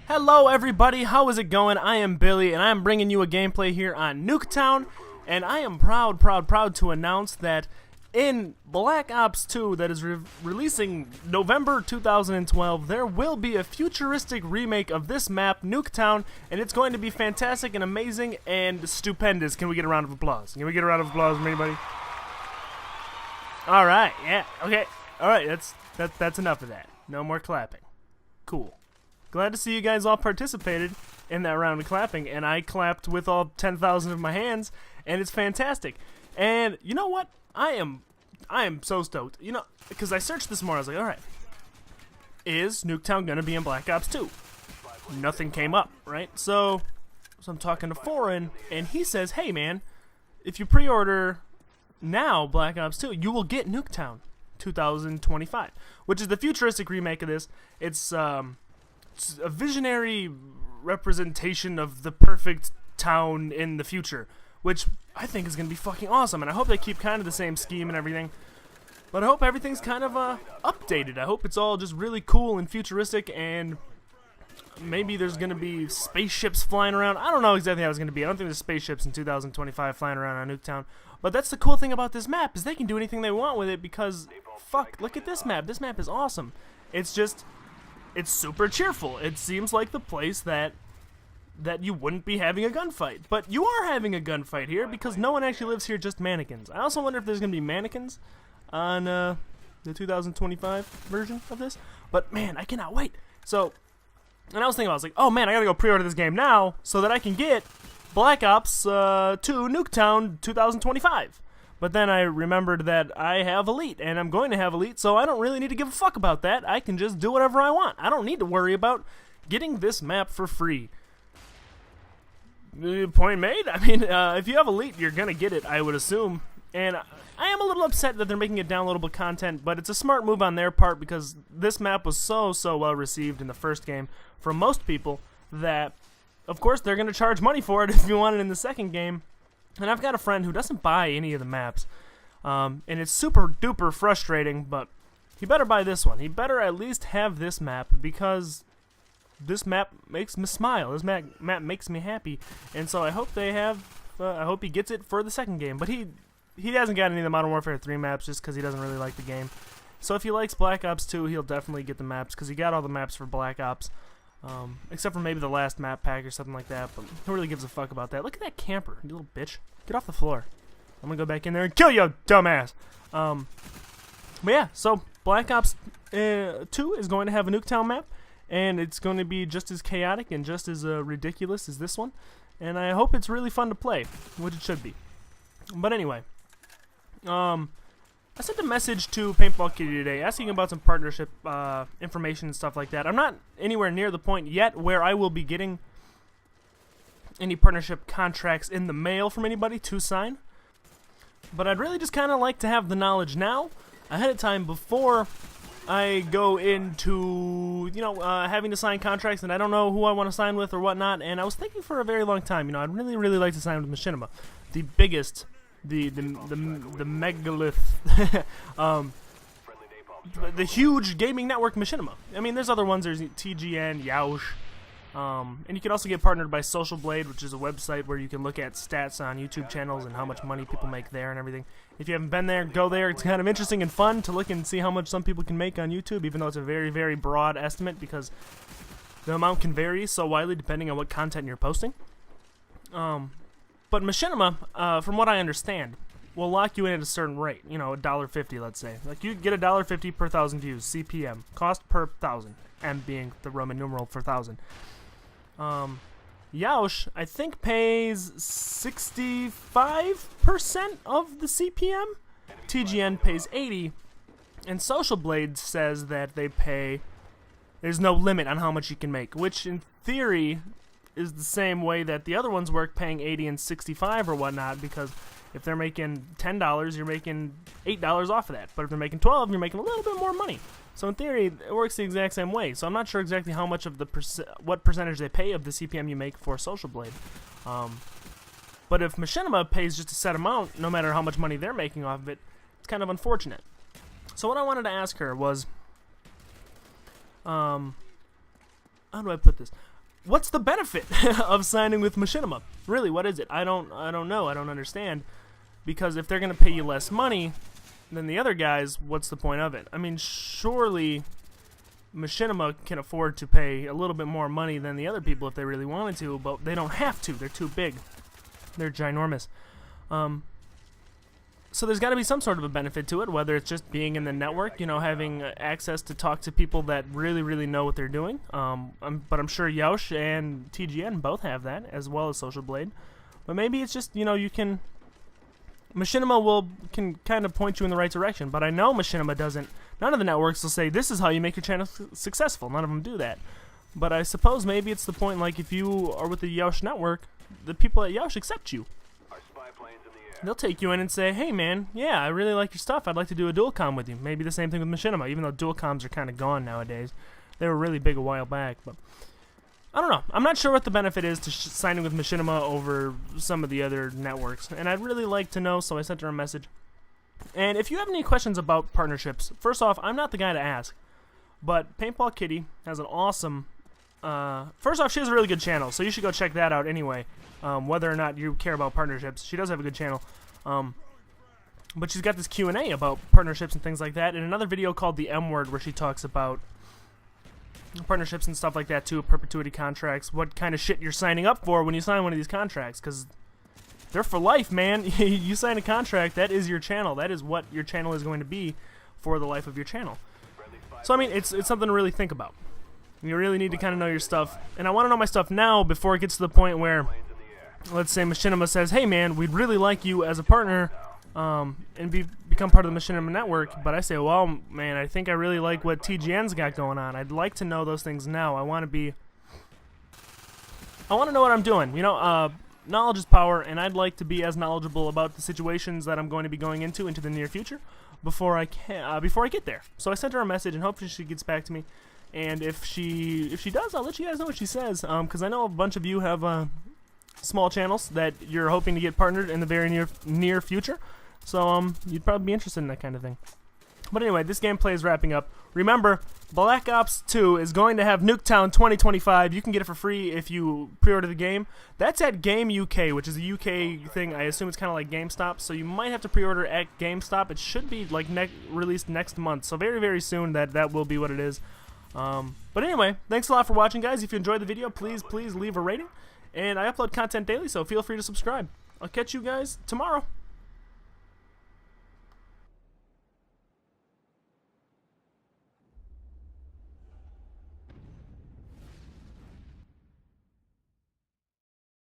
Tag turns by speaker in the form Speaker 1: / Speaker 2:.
Speaker 1: Hello everybody, how is it going? I am Billy and I am bringing you a gameplay here on Nuketown, and I am proud to announce that in Black Ops 2 that is releasing November 2012, there will be a futuristic remake of this map, Nuketown, and it's going to be fantastic and amazing and stupendous. Can we get a round of applause? Can we get a round of applause from anybody? Alright, yeah, okay. Alright, that's enough of that. No more clapping. Cool. Glad to see you guys all participated in that round of clapping, and I clapped with all 10,000 of my hands, and it's fantastic. And you know what? I am so stoked. You know, because I searched this morning, I was like, alright, is Nuketown gonna be in Black Ops 2? Nothing came up, right? So I'm talking to Foreign, and he says, hey man, if you pre-order now Black Ops 2, you will get Nuketown 2025, which is the futuristic remake of this. It's a visionary representation of the perfect town in the future, which I think is going to be fucking awesome, and I hope they keep kind of the same scheme and everything, but I hope everything's kind of updated. I hope it's all just really cool and futuristic, and maybe there's going to be spaceships flying around. I don't know exactly how it's going to be. I don't think there's spaceships in 2025 flying around on Nuketown, but that's the cool thing about this map, is they can do anything they want with it, because, fuck, look at this map. This map is awesome. It's just... it's super cheerful. It seems like the place that you wouldn't be having a gunfight. But you are having a gunfight here because no one actually lives here, just mannequins. I also wonder if there's going to be mannequins on the 2025 version of this. But man, I cannot wait. So, and I was thinking, I was like, oh man, I got to go pre-order this game now so that I can get Black Ops 2 Nuketown 2025. But then I remembered that I have Elite, and I'm going to have Elite, so I don't really need to give a fuck about that. I can just do whatever I want. I don't need to worry about getting this map for free. Point made? I mean, if you have Elite, you're going to get it, I would assume. And I am a little upset that they're making it downloadable content, but it's a smart move on their part because this map was so well received in the first game from most people that, of course, they're going to charge money for it if you want it in the second game. And I've got a friend who doesn't buy any of the maps, and it's super duper frustrating, but he better buy this one. He better at least have this map, because this map makes me smile. This map makes me happy, and so I hope they have, I hope he gets it for the second game. But he hasn't got any of the Modern Warfare 3 maps just because he doesn't really like the game. So if he likes Black Ops 2, he'll definitely get the maps, because he got all the maps for Black Ops. Except for maybe the last map pack or something like that, but who really gives a fuck about that? Look at that camper, you little bitch. Get off the floor. I'm gonna go back in there and kill you, dumbass. But yeah, so Black Ops 2 is going to have a Nuketown map, and it's going to be just as chaotic and just as ridiculous as this one, and I hope it's really fun to play, which it should be. But anyway, I sent a message to Paintball Kitty today asking about some partnership information and stuff like that. I'm not anywhere near the point yet where I will be getting any partnership contracts in the mail from anybody to sign. But I'd really just kind of like to have the knowledge now, ahead of time, before I go into, you know, having to sign contracts and I don't know who I want to sign with or whatnot. And I was thinking for a very long time, you know, I'd really like to sign with Machinima, the biggest... the megalith, the huge gaming network Machinima. I mean, there's other ones. There's TGN, Yoush, and you can also get partnered by Social Blade, which is a website where you can look at stats on YouTube channels and how much money people make there and everything. If you haven't been there, go there. It's kind of interesting and fun to look and see how much some people can make on YouTube, even though it's a very broad estimate because the amount can vary so widely depending on what content you're posting. But Machinima, from what I understand, will lock you in at a certain rate. You know, $1.50, let's say. Like, you get $1.50 per 1,000 views, CPM. Cost per 1,000. M being the Roman numeral for 1,000. Yoush, I think, pays 65% of the CPM. TGN pays 80%. And Social Blade says that they pay... there's no limit on how much you can make, which, in theory... is the same way that the other ones work, paying 80 and 65 or whatnot, because if they're making $10, you're making $8 off of that. But if they're making 12, you're making a little bit more money. So in theory, it works the exact same way. So I'm not sure exactly how much of the what percentage they pay of the CPM you make for Social Blade. But if Machinima pays just a set amount, no matter how much money they're making off of it, it's kind of unfortunate. So what I wanted to ask her was, how do I put this? what's the benefit of signing with Machinima? Really, what is it? I don't know. I don't understand. Because if they're going to pay you less money than the other guys, what's the point of it? I mean, surely Machinima can afford to pay a little bit more money than the other people if they really wanted to, but they don't have to. They're too big. They're ginormous. So there's got to be some sort of a benefit to it, whether it's just being in the network, you know, having access to talk to people that really, really know what they're doing. But I'm sure Yosh and TGN both have that, as well as Social Blade. But maybe it's just, you know, you can... Machinima can kind of point you in the right direction, but I know Machinima doesn't. None of the networks will say, this is how you make your channel successful. None of them do that. But I suppose maybe it's the point, like, if you are with the Yosh network, the people at Yosh accept you. They'll take you in and say, hey man, yeah, I really like your stuff. I'd like to do a dual com with you. Maybe the same thing with Machinima, even though dual coms are kind of gone nowadays. They were really big a while back, but I don't know. I'm not sure what the benefit is to signing with Machinima over some of the other networks, and I'd really like to know, so I sent her a message. And if you have any questions about partnerships, first off, I'm not the guy to ask, but Paintball Kitty has an awesome... first off, she has a really good channel, so you should go check that out anyway. Whether or not you care about partnerships, she does have a good channel. But she's got this Q&A about partnerships and things like that, and another video called The M Word where she talks about partnerships and stuff like that too, perpetuity contracts, what kind of shit you're signing up for when you sign one of these contracts, because they're for life, man. You sign a contract, that is your channel. That is what your channel is going to be for the life of your channel. So, I mean, it's something to really think about. You really need to kind of know your stuff, and I want to know my stuff now before it gets to the point where, let's say Machinima says, hey man, we'd really like you as a partner, and become part of the Machinima network, but I say, well man, I think I really like what TGN's got going on. I'd like to know those things now. I want to know what I'm doing. You know, knowledge is power, and I'd like to be as knowledgeable about the situations that I'm going to be going into the near future before I get there. So I sent her a message, and hopefully she gets back to me. And if she does, I'll let you guys know what she says. Because I know a bunch of you have small channels that you're hoping to get partnered in the very near future. So you'd probably be interested in that kind of thing. But anyway, this gameplay is wrapping up. Remember, Black Ops 2 is going to have Nuketown 2025. You can get it for free if you pre-order the game. That's at Game UK, which is a UK thing. I assume it's kind of like GameStop. So you might have to pre-order at GameStop. It should be like released next month. So very, very soon that will be what it is. But anyway, thanks a lot for watching, guys. If you enjoyed the video, please leave a rating. And I upload content daily, so feel free to subscribe. I'll catch you guys tomorrow.